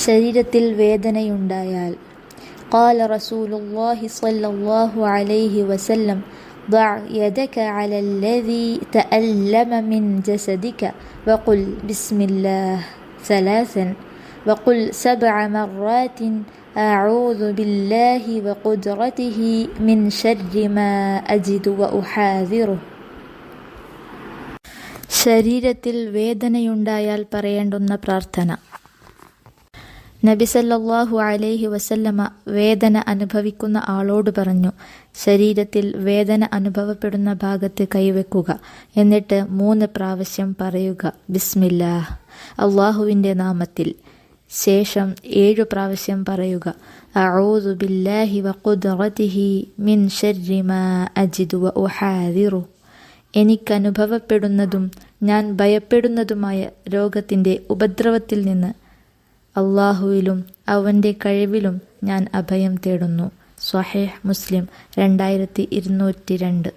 ശരീരത്തിൽ വേദനയുണ്ടായാൽ. ഖാല റസൂലുള്ളാഹി സ്വല്ലല്ലാഹു അലൈഹി വസല്ലം ضع يدك على الذي تألم من جسدك وقل بسم الله ثلاثا وقل 7 مرات أعوذ بالله وقدرته من شر ما أجد وأحاذره. ശരീരത്തിൽ വേദനയുണ്ടായാൽ പറയേണ്ടുന്ന പ്രാർത്ഥന. നബി സല്ലല്ലാഹു അലൈഹി വസല്ലമ വേദന അനുഭവിക്കുന്ന ആളോട് പറഞ്ഞു, ശരീരത്തിൽ വേദന അനുഭവപ്പെടുന്ന ഭാഗത്ത് കൈവെക്കുക. എന്നിട്ട് 3 പ്രാവശ്യം പറയുക, ബിസ്മില്ലാഹ്, അള്ളാഹുവിൻ്റെ നാമത്തിൽ. ശേഷം 7 പ്രാവശ്യം പറയുക, അഊദു ബില്ലാഹി വഖുദ്റതിഹി മിൻ ശർരി മാ അജിദു വഉഹാദിറു. എനിക്കനുഭവപ്പെടുന്നതും ഞാൻ ഭയപ്പെടുന്നതുമായ രോഗത്തിൻ്റെ ഉപദ്രവത്തിൽ നിന്ന് അള്ളാഹുവിലും അവൻ്റെ കഴിവിലും ഞാൻ അഭയം തേടുന്നു. സ്വഹീഹ് മുസ്ലിം 2202.